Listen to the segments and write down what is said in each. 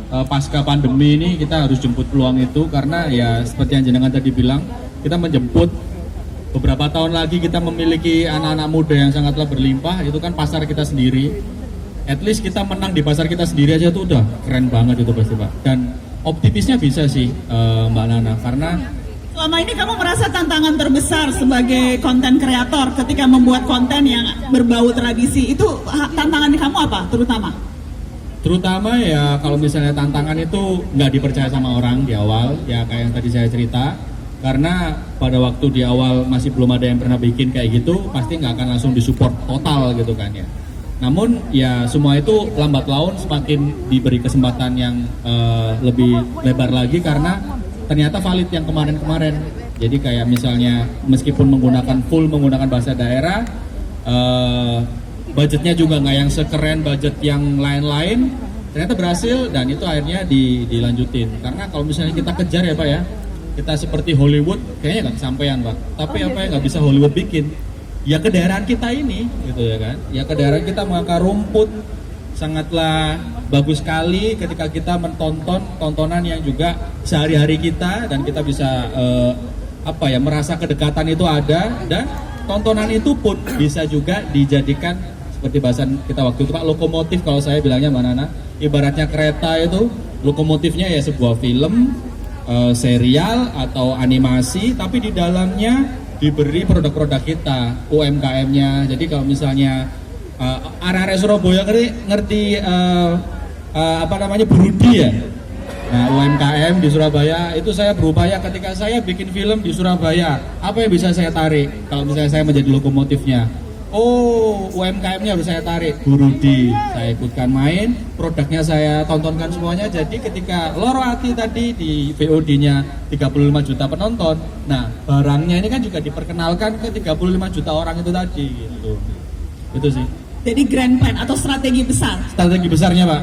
pasca pandemi ini kita harus jemput peluang itu, karena ya seperti yang jenengan tadi bilang, kita menjemput beberapa tahun lagi kita memiliki anak-anak muda yang sangatlah berlimpah, itu kan pasar kita sendiri. At least kita menang di pasar kita sendiri aja tuh udah keren banget itu pasti Pak. Dan optimisnya bisa sih Mbak Nana, karena selama ini kamu merasa tantangan terbesar sebagai konten kreator ketika membuat konten yang berbau tradisi, itu tantangan kamu apa terutama ya kalau misalnya tantangan itu nggak dipercaya sama orang di awal, ya kayak yang tadi saya cerita, karena pada waktu di awal masih belum ada yang pernah bikin kayak gitu, pasti nggak akan langsung disupport total gitu kan ya. Namun ya semua itu lambat laun semakin diberi kesempatan yang lebih lebar lagi, karena ternyata valid yang kemarin-kemarin. Jadi kayak misalnya meskipun menggunakan bahasa daerah, budgetnya juga nggak yang sekeren budget yang lain-lain, ternyata berhasil, dan itu akhirnya dilanjutin. Karena kalau misalnya kita kejar ya Pak ya, kita seperti Hollywood kayaknya nggak kesampaian Pak. Tapi apa yang nggak bisa Hollywood bikin? Ya kedaerahan kita ini gitu ya kan. Ya kedaerahan kita mengakar rumput sangatlah bagus sekali ketika kita menonton tontonan yang juga sehari-hari kita, dan kita bisa merasa kedekatan itu ada, dan tontonan itu pun bisa juga dijadikan seperti bahasan kita waktu itu Pak, lokomotif kalau saya bilangnya Mbak Nana. Ibaratnya kereta itu lokomotifnya ya sebuah film, serial atau animasi, tapi di dalamnya diberi produk-produk kita, UMKM-nya. Jadi kalau misalnya area Surabaya ngerti Burudi ya. Nah, UMKM di Surabaya itu saya berupaya ketika saya bikin film di Surabaya, apa yang bisa saya tarik? Kalau misalnya saya menjadi lokomotifnya, UMKM-nya harus saya tarik, Burudi, saya ikutkan main, produknya saya tontonkan semuanya. Jadi ketika Loro Ati tadi di VOD-nya 35 juta penonton, nah barangnya ini kan juga diperkenalkan ke 35 juta orang itu tadi gitu. Itu sih. Jadi grand plan atau strategi besar. Strategi besarnya Pak.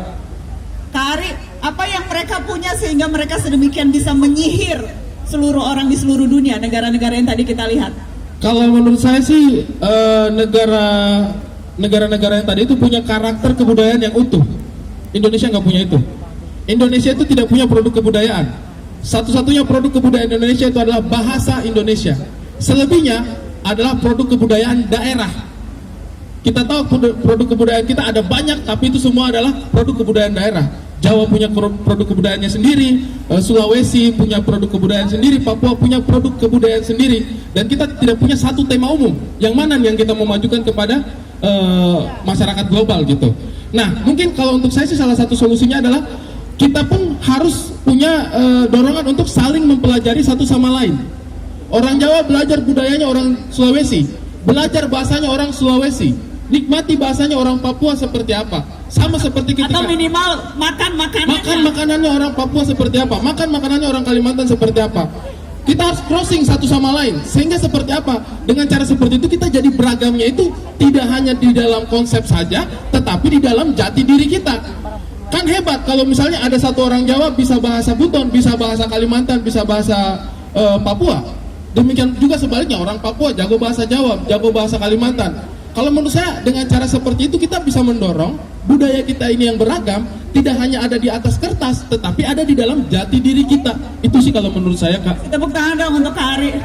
Kak Ari, apa yang mereka punya sehingga mereka sedemikian bisa menyihir seluruh orang di seluruh dunia, negara-negara yang tadi kita lihat? Kalau menurut saya sih negara-negara yang tadi itu punya karakter kebudayaan yang utuh. Indonesia nggak punya itu. Indonesia itu tidak punya produk kebudayaan. Satu-satunya produk kebudayaan Indonesia itu adalah bahasa Indonesia. Selebihnya adalah produk kebudayaan daerah. Kita tahu produk kebudayaan kita ada banyak, tapi itu semua adalah produk kebudayaan daerah. Jawa punya produk kebudayaannya sendiri, Sulawesi punya produk kebudayaan sendiri, Papua punya produk kebudayaan sendiri, dan kita tidak punya satu tema umum yang mana yang kita mau majukan kepada masyarakat global gitu. Nah, mungkin kalau untuk saya sih salah satu solusinya adalah kita pun harus punya dorongan untuk saling mempelajari satu sama lain. Orang Jawa belajar budayanya orang Sulawesi, belajar bahasanya orang Sulawesi, nikmati bahasanya orang Papua seperti apa. Sama seperti kita. Atau minimal makan makanannya orang Papua seperti apa, makan makanannya orang Kalimantan seperti apa. Kita harus crossing satu sama lain, sehingga seperti apa, dengan cara seperti itu kita jadi beragamnya itu tidak hanya di dalam konsep saja, tetapi di dalam jati diri kita. Kan hebat kalau misalnya ada satu orang Jawa bisa bahasa Buton, bisa bahasa Kalimantan, bisa bahasa Papua. Demikian juga sebaliknya, orang Papua jago bahasa Jawa, jago bahasa Kalimantan. Kalau menurut saya dengan cara seperti itu kita bisa mendorong budaya kita ini yang beragam tidak hanya ada di atas kertas, tetapi ada di dalam jati diri kita. Itu sih kalau menurut saya Kak. Tepuk tangan dong untuk Kak Ari.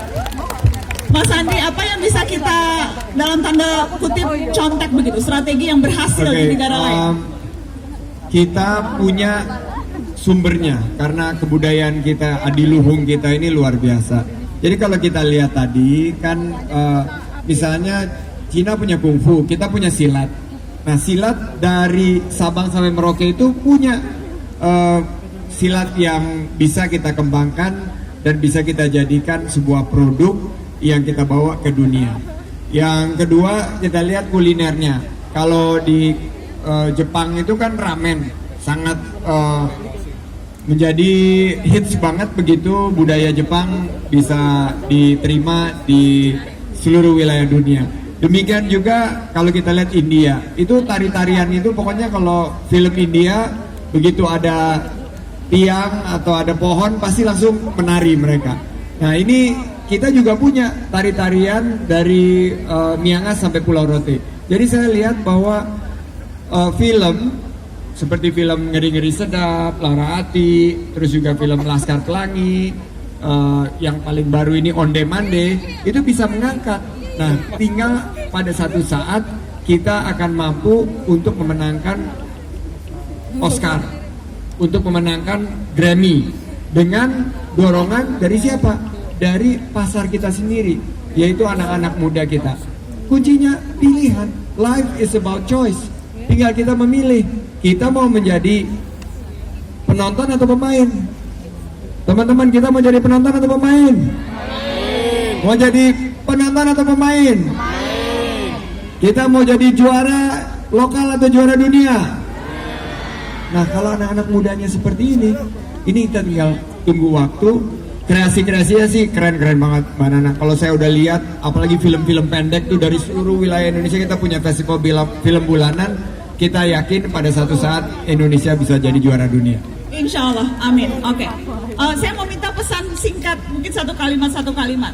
Mas Andi, apa yang bisa kita dalam tanda kutip contek begitu, strategi yang berhasil di negara lain? Kita punya sumbernya karena kebudayaan kita, adiluhung kita ini luar biasa. Jadi kalau kita lihat tadi kan misalnya Cina punya kungfu, kita punya silat. Nah, silat dari Sabang sampai Merauke itu punya silat yang bisa kita kembangkan dan bisa kita jadikan sebuah produk yang kita bawa ke dunia. Yang kedua, kita lihat kulinernya. Kalau di Jepang itu kan ramen, sangat menjadi hits banget begitu budaya Jepang bisa diterima di seluruh wilayah dunia. Demikian juga kalau kita lihat India, itu tari-tarian itu pokoknya kalau film India begitu ada tiang atau ada pohon pasti langsung menari mereka. Nah ini kita juga punya tari-tarian dari Miangas sampai Pulau Rote. Jadi saya lihat bahwa film seperti film Ngeri-Ngeri Sedap, Lara Ati, terus juga film Laskar Pelangi, yang paling baru ini Onde Mande, itu bisa mengangkat. Nah, tinggal pada satu saat kita akan mampu untuk memenangkan Oscar, untuk memenangkan Grammy dengan dorongan dari siapa? Dari pasar kita sendiri, yaitu anak-anak muda kita. Kuncinya pilihan. Life is about choice. Tinggal kita memilih, kita mau menjadi penonton atau pemain. Teman-teman, kita mau jadi penonton atau pemain? Mau jadi penonton atau pemain? Kita mau jadi juara lokal atau juara dunia? Nah, kalau anak-anak mudanya seperti ini kita tinggal tunggu waktu. Kreasi-kreasinya sih keren-keren banget Mbak Nana. Kalau saya udah lihat, apalagi film-film pendek tuh dari seluruh wilayah Indonesia, kita punya festival film bulanan. Kita yakin pada satu saat Indonesia bisa jadi juara dunia. Insya Allah, amin. Oke. Saya mau minta pesan singkat, mungkin satu kalimat.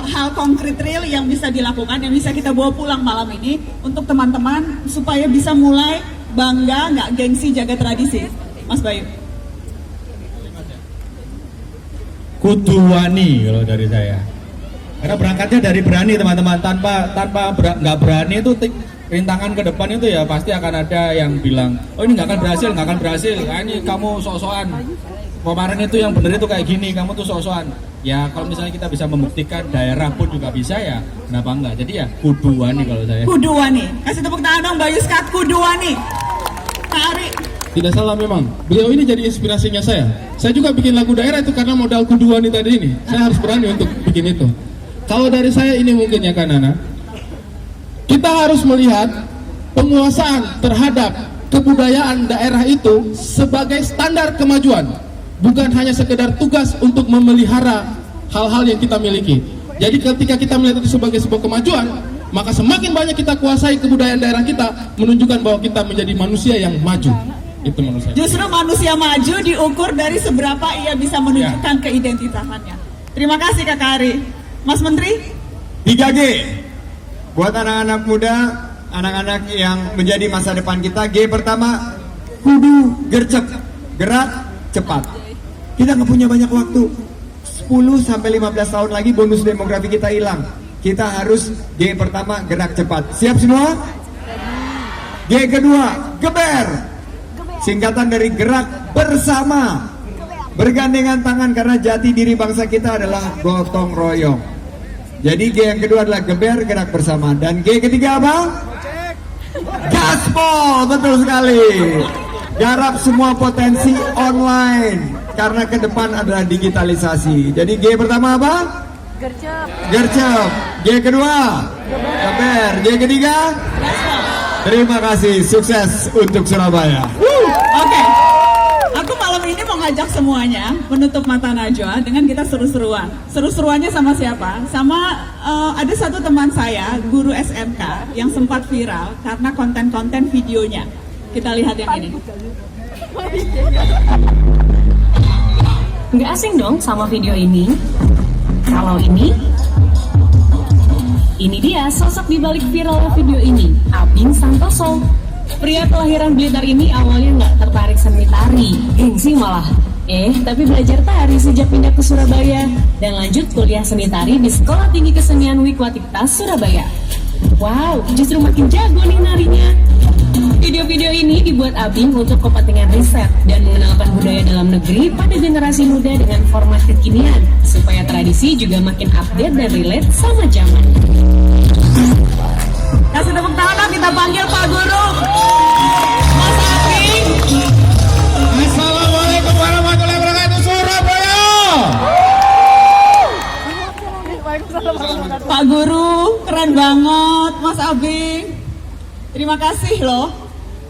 Hal konkret real yang bisa dilakukan, yang bisa kita bawa pulang malam ini untuk teman-teman supaya bisa mulai bangga, nggak gengsi, jaga tradisi. Mas Bayu. Kudu wani kalau dari saya. Karena berangkatnya dari berani teman-teman. Tanpa nggak berani itu rintangan ke depan itu ya pasti akan ada yang bilang, oh ini nggak akan berhasil. Nah, ini kamu sok-sokan. Kemarin itu yang bener itu kayak gini, kamu tuh sok-sokan. Ya kalau misalnya kita bisa membuktikan daerah pun juga bisa ya, kenapa enggak? Jadi ya kudu wani kalau saya. Kudu wani. Kasih tepuk tangan dong Bayu Skat, kudu wani. Kak Ari. Tidak salah memang, beliau ini jadi inspirasinya saya. Saya juga bikin lagu daerah itu karena modal kuduan ini tadi ini. Saya harus berani untuk bikin itu. Kalau dari saya ini mungkin ya Kak Nana, kita harus melihat penguasaan terhadap kebudayaan daerah itu sebagai standar kemajuan, bukan hanya sekedar tugas untuk memelihara hal-hal yang kita miliki. Jadi ketika kita melihat itu sebagai sebuah kemajuan, maka semakin banyak kita kuasai kebudayaan daerah kita, menunjukkan bahwa kita menjadi manusia yang maju. Itu menurut saya. Justru manusia maju diukur dari seberapa ia bisa menunjukkan keidentitasannya. Terima kasih Kak Ari. Mas Menteri? 3G. Buat anak-anak muda, anak-anak yang menjadi masa depan kita, G pertama, kudu gercep, gerak cepat. Kita nggak punya banyak waktu. 10-15 tahun lagi bonus demografi kita hilang. Kita harus G pertama, gerak cepat. Siap semua? G kedua, geber. Singkatan dari gerak bersama, bergandengan tangan, karena jati diri bangsa kita adalah gotong royong. Jadi G yang kedua adalah geber, gerak bersama. Dan G ketiga apa? Gaspol, betul sekali. Garap semua potensi online, karena ke depan adalah digitalisasi. Jadi G pertama apa? Gercep. G kedua geber. G ketiga terima kasih, sukses untuk Surabaya. Oke. Aku malam ini mau ngajak semuanya menutup mata Najwa dengan kita seru-seruan. Seru-seruannya sama siapa? Sama ada satu teman saya, guru SMK, yang sempat viral karena konten-konten videonya. Kita lihat yang ini. Nggak asing dong sama video ini. Kalau ini dia sosok di balik viral video ini, Abing Santoso. Pria kelahiran Blitar ini awalnya nggak tertarik seni tari, gengsi malah. Tapi belajar tari sejak pindah ke Surabaya dan lanjut kuliah seni tari di Sekolah Tinggi Kesenian Wikwatiktas Surabaya. Wow, justru makin jago nih narinya. Video-video ini dibuat Abing untuk kepentingan riset dan mengenalkan budaya dalam negeri pada generasi muda dengan format kekinian, supaya tradisi juga makin update dan relate sama zaman. Kasih tepuk tangan dong, kita panggil Pak Guru. Mas Abing. Assalamualaikum warahmatullahi wabarakatuh, Surabaya. Pak Guru, keren banget Mas Abing. Terima kasih loh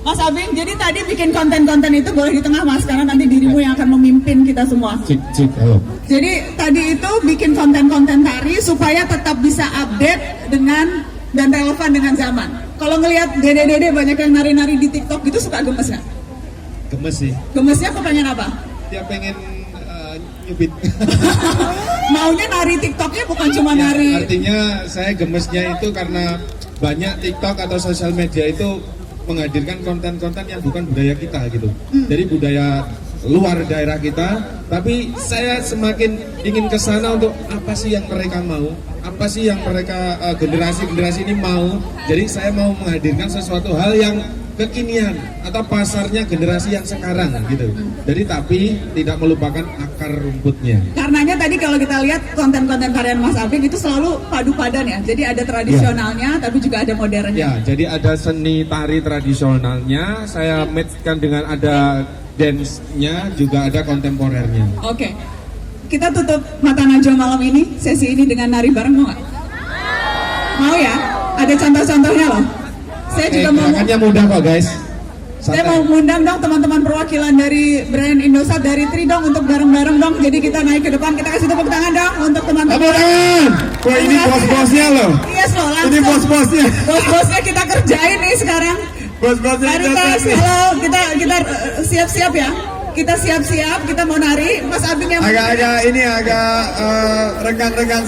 Mas Abing. Jadi tadi bikin konten-konten itu boleh di tengah Mas, karena nanti dirimu yang akan memimpin kita semua. Halo. Jadi tadi itu bikin konten-konten tari supaya tetap bisa update dengan dan relevan dengan zaman. Kalau ngelihat dede-dede banyak yang nari-nari di TikTok gitu, suka gemes nggak? Gemes sih. Gemesnya kepengen apa? Dia pengen nyubit. Maunya nari TikToknya bukan cuma Ya, nari. artinya saya gemesnya itu karena banyak TikTok atau sosial media itu menghadirkan konten-konten yang bukan budaya kita gitu. Jadi budaya luar daerah kita, tapi saya semakin ingin ke sana untuk apa sih yang mereka mau, apa sih yang mereka generasi ini mau. Jadi saya mau menghadirkan sesuatu hal yang kekinian atau pasarnya generasi yang sekarang gitu. Jadi tapi tidak melupakan akar rumputnya. Karenanya tadi kalau kita lihat konten-konten karya Mas Abing itu selalu padu padan ya. Jadi ada tradisionalnya tapi juga ada modernnya. Ya, jadi ada seni tari tradisionalnya, saya matchkan dengan ada dance-nya, juga ada kontemporernya. Oke. Kita tutup Mata Najwa malam ini, sesi ini dengan nari bareng, mau nggak? Mau ya? Ada contoh-contohnya loh. Saya juga mau, gerakannya mudah kok guys. saya mau ngundang dong teman-teman perwakilan dari brand Indosat dari Tri dong untuk bareng-bareng dong. Jadi kita naik ke depan, kita kasih tepuk tangan dong untuk teman-teman. Tepuk tangan. Wah, ini bos-bosnya loh. Yes loh, langsung. Ini bos-bosnya. Bos-bosnya kita kerjain nih sekarang. Bos-bosnya Maritas, ini. halo, kita siap-siap ya. Kita siap-siap, kita mau nari. Mas Abing yang Agak renggang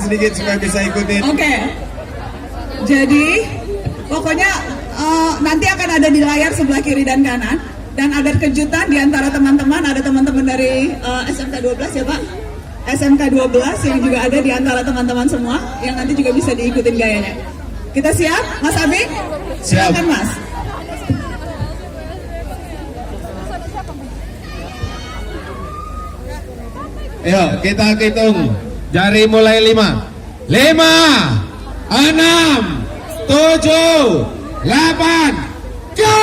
sedikit supaya bisa ikutin. Oke. Jadi pokoknya nanti akan ada di layar sebelah kiri dan kanan, dan ada kejutan di antara teman-teman. Ada teman-teman dari SMK 12 ya Pak, SMK 12 yang juga ada di antara teman-teman semua yang nanti juga bisa diikutin gayanya. Kita siap, Mas Abing? Siap. Silakan Mas. Ayo kita hitung, jari mulai 5, 6, 7, 8, go!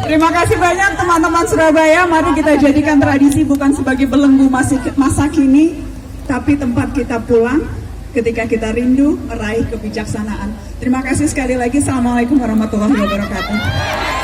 Terima kasih banyak teman-teman Surabaya. Mari kita jadikan tradisi bukan sebagai belenggu masa kini, tapi tempat kita pulang ketika kita rindu meraih kebijaksanaan. Terima kasih sekali lagi. Assalamualaikum warahmatullahi wabarakatuh.